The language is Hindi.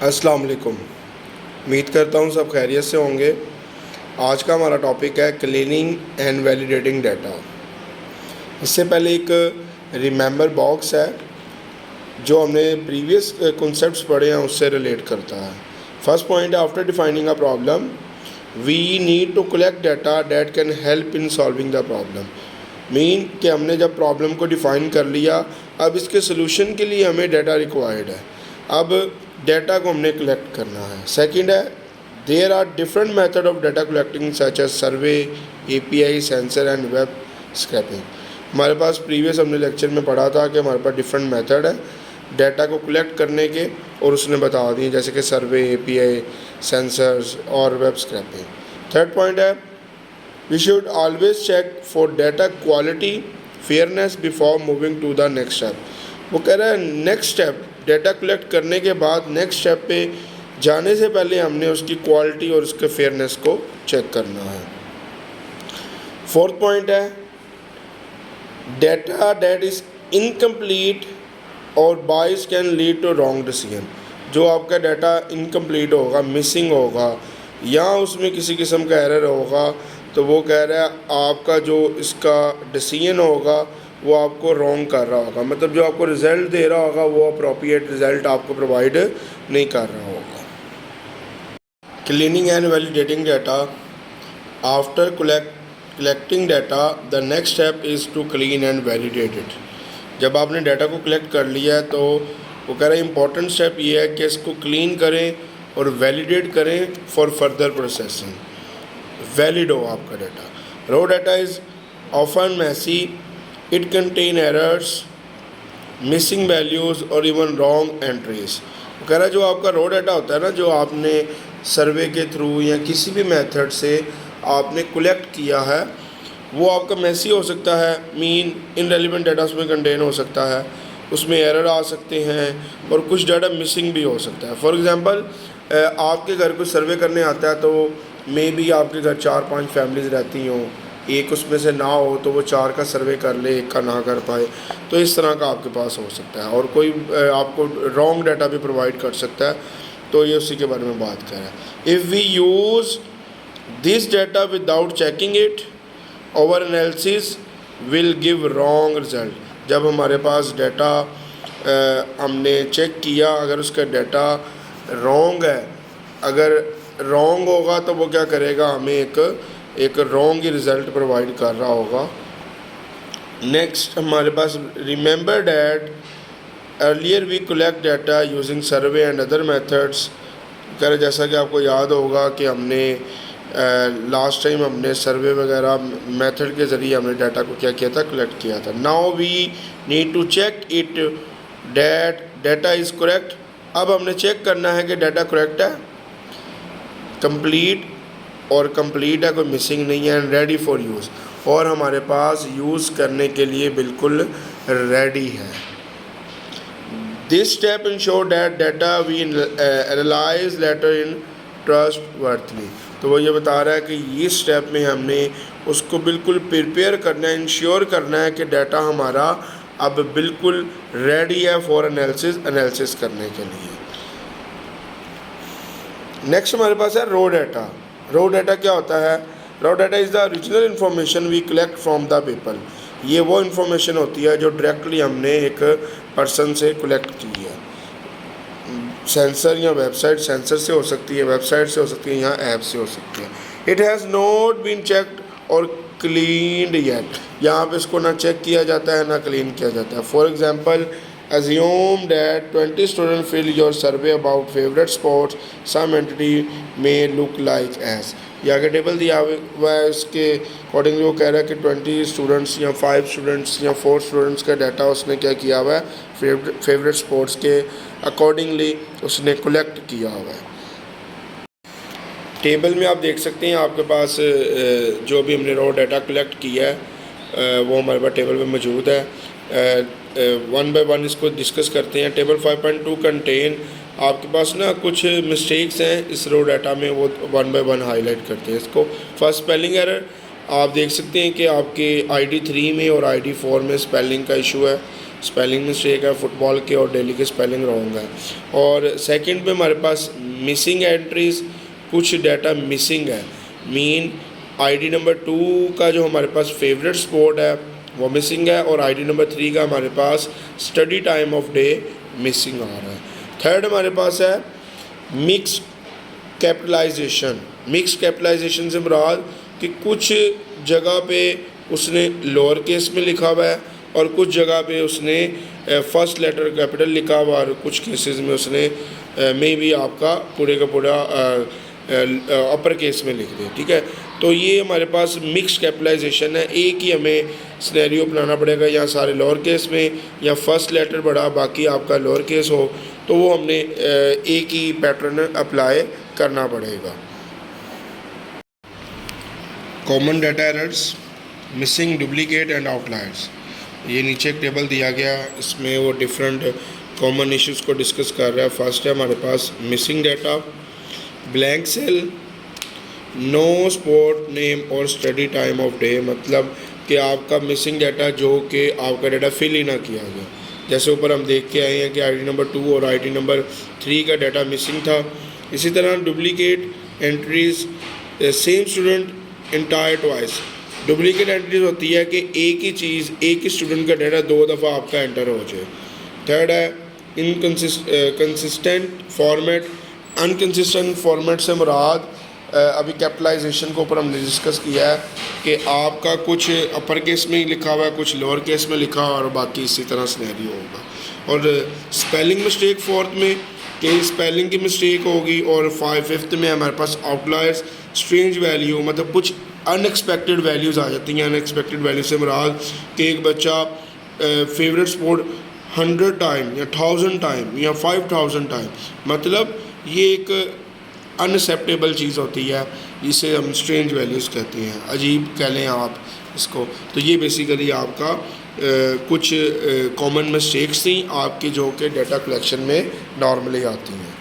अस्सलाम वालेकुम। उम्मीद करता हूँ सब खैरियत से होंगे। आज का हमारा टॉपिक है क्लीनिंग एंड वैलिडेटिंग डाटा। इससे पहले एक रिमेंबर बॉक्स है जो हमने प्रीवियस कॉन्सेप्ट्स पढ़े हैं उससे रिलेट करता है। फर्स्ट पॉइंट है, after defining a problem we need to collect data that can help in solving the problem. Mean कि हमने जब प्रॉब्लम को डिफ़ाइन कर लिया, अब इसके सोल्यूशन के लिए हमें डाटा रिक्वायर्ड है। अब डाटा को हमने कलेक्ट करना है। सेकंड है, there are different method of data collecting such as survey, API, sensor and web scraping. हमारे पास प्रीवियस हमने लेक्चर में पढ़ा था कि हमारे पास डिफरेंट मेथड है डाटा को कलेक्ट करने के, और उसने बता दिए जैसे कि सर्वे, एपीआई, सेंसर्स और वेब स्क्रैपिंग। थर्ड पॉइंट है, we should always check for data quality, fairness before moving to the next step. वो कह रहा है नेक्स्ट स्टेप डाटा कलेक्ट करने के बाद नेक्स्ट स्टेप पे जाने से पहले हमने उसकी क्वालिटी और उसके फेयरनेस को चेक करना है। फोर्थ पॉइंट है, डाटा दैट इज़ इनकम्प्लीट और bias can lead to wrong decision. जो आपका डाटा इनकम्प्लीट होगा, मिसिंग होगा या उसमें किसी किस्म का एरर होगा, तो वो कह रहा है आपका जो इसका डिसीजन होगा वो आपको रॉन्ग कर रहा होगा। मतलब जो आपको रिज़ल्ट दे रहा होगा वो अप्रोप्रिएट रिज़ल्ट आपको प्रोवाइड नहीं कर रहा होगा। Cleaning and validating data. After collecting data the next step is to clean and validate it. जब आपने डाटा को कलेक्ट कर लिया है तो वो कह रहा है इंपॉर्टेंट स्टेप ये है कि इसको क्लीन करें और वैलिडेट करें फॉर फर्दर प्रोसेसिंग। वैलिड हो आपका data. Raw data is often messy, it contain errors, missing values और इवन रॉन्ग एंट्रीज। वो कह रहा है जो आपका रॉ डाटा होता है ना, जो आपने सर्वे के थ्रू या किसी भी मेथड से आपने कलेक्ट किया है, वो आपका मैसी हो सकता है, मीन इनरेलेवेंट डाटा उसमें कंटेन हो सकता है, उसमें एरर आ सकते हैं और कुछ डाटा मिसिंग भी हो सकता है। फॉर एग्ज़ाम्पल आपके घर को सर्वे करने आता है तो मे बी आपके घर 4-5 फैमिलीज़ रहती हों, एक उसमें से ना हो तो वो 4 का सर्वे कर ले, एक का ना कर पाए, तो इस तरह का आपके पास हो सकता है। और कोई आपको रॉन्ग डाटा भी प्रोवाइड कर सकता है, तो ये उसी के बारे में बात कर रहा है। If we use this data without checking it, our analysis will give wrong result. जब हमारे पास डाटा हमने चेक किया, अगर उसका डाटा रॉन्ग है, अगर रॉन्ग होगा तो वो क्या करेगा, हमें एक रॉन्ग रिज़ल्ट प्रोवाइड कर रहा होगा। नेक्स्ट हमारे पास remember that earlier we collect data using survey and other methods. कह जैसा कि आपको याद होगा कि हमने लास्ट टाइम हमने सर्वे वगैरह मेथड के ज़रिए हमने डाटा को क्या किया था, कलेक्ट किया था। Now we need to check it that data is correct. अब हमने चेक करना है कि डाटा करेक्ट है, कंप्लीट और कंप्लीट है, कोई मिसिंग नहीं है, एंड रेडी फॉर यूज़, और हमारे पास यूज़ करने के लिए बिल्कुल रेडी है। This step ensure that data we analyse later in trustworthy. तो वो ये बता रहा है कि इस स्टेप में हमने उसको बिल्कुल प्रिपेयर करना है, इंश्योर करना है कि डाटा हमारा अब बिल्कुल रेडी है फॉर एनालिसिस करने के लिए। नेक्स्ट हमारे पास है रॉ डाटा। रॉ डाटा क्या होता है? Raw data is the original information we collect from the people. ये वो इन्फॉर्मेशन होती है जो डायरेक्टली हमने एक पर्सन से कलेक्ट की है। सेंसर या वेबसाइट, सेंसर से हो सकती है, वेबसाइट से हो सकती है, या ऐप से हो सकती है। It has not been checked और क्लीनड येट। यहाँ पे इसको ना चेक किया जाता है ना क्लीन किया जाता है। For example, assume that 20 students fill your survey about favorite sports. Some entity may look like as। ये आगे टेबल दिया हुआ है, इसके अकॉर्डिंगली वो कह रहा है कि 20 स्टूडेंट्स या 5 स्टूडेंट्स या 4 स्टूडेंट्स का डाटा उसने क्या किया हुआ है, फेवरेट स्पोर्ट्स के अकॉर्डिंगली उसने कलेक्ट किया हुआ है। टेबल में आप देख सकते हैं आपके पास जो भी हमने रॉ डाटा कलेक्ट किया है वो हमारे पास टेबल में मौजूद है। वन बाय वन इसको डिस्कस करते हैं। टेबल 5.2 कंटेन, आपके पास ना कुछ मिस्टेक्स हैं इस रो डाटा में, वो वन बाय वन हाईलाइट करते हैं इसको। First, spelling error. आप देख सकते हैं कि आपके ID3 में और ID4 में स्पेलिंग का इशू है, स्पेलिंग मिस्टेक है फुटबॉल के, और डेली के स्पेलिंग रॉन्ग है। और सेकंड पे हमारे पास मिसिंग एंट्रीज़, कुछ डाटा मिसिंग है। मीन ID नंबर 2 का जो हमारे पास फेवरेट स्पोर्ट है वो मिसिंग है, और ID नंबर 3 का हमारे पास study time of day missing आ रहा है। थर्ड हमारे पास है मिक्स कैपिटलाइजेशन। मिक्स कैपिटलाइजेशन से मुराद कि कुछ जगह पे उसने लोअर केस में लिखा हुआ है और कुछ जगह पे उसने फर्स्ट लेटर कैपिटल लिखा हुआ, और कुछ केसेस में उसने मे बी आपका पूरे का पूरा अपर केस में लिख दिया। ठीक है, तो ये हमारे पास मिक्स कैपिटलाइजेशन है। एक ही हमें सिनेरियो बनाना पड़ेगा, या सारे लोअर केस में या फर्स्ट लेटर बड़ा बाकी आपका लोअर केस हो, तो वो हमने एक ही पैटर्न अप्लाई करना पड़ेगा। Common data errors, missing, duplicate and outliers. ये नीचे एक टेबल दिया गया, इसमें वो डिफरेंट कॉमन इश्यूज़ को डिस्कस कर रहा है। फर्स्ट है हमारे पास missing data, blank cell, no sport name और स्टडी टाइम ऑफ डे, मतलब कि आपका मिसिंग डाटा जो कि आपका डाटा फिल ही ना किया गया। जैसे ऊपर हम देख के आए हैं कि ID नंबर 2 और ID नंबर 3 का डाटा मिसिंग था। इसी तरह duplicate entries, same student entire twice. Duplicate entries होती है कि एक ही चीज़, एक ही स्टूडेंट का डाटा 2 दफ़ा आपका एंटर हो जाए। थर्ड है इनकंसिस्टेंट फॉर्मेट। अनकंसिस्टेंट फॉर्मेट से मुराद अभी कैपिटलाइजेशन के ऊपर हमने डिस्कस किया है कि आपका कुछ अपर केस में ही लिखा हुआ है, कुछ लोअर केस में लिखा हुआ है, और बाकी इसी तरह सिनेरियो होगा। और स्पेलिंग मिस्टेक फोर्थ में कि स्पेलिंग की मिस्टेक होगी, और फिफ्थ में हमारे पास आउटलायर्स, स्ट्रेंज वैल्यू, मतलब कुछ अनएक्सपेक्टेड वैल्यूज़ आ जाती हैं। अनएक्सपेक्टेड वैल्यू से मुराद कि एक बच्चा फेवरेट स्पोर्ट 100 टाइम या 1000 टाइम या 5000 टाइम, मतलब ये एक अनएक्सेप्टेबल चीज़ होती है, जिसे हम स्ट्रेंज वैल्यूज़ कहते हैं, अजीब कह लें आप इसको। तो ये बेसिकली आपका कुछ कॉमन मिस्टेक्स थी आपकी जो कि डाटा कलेक्शन में नॉर्मली आती हैं।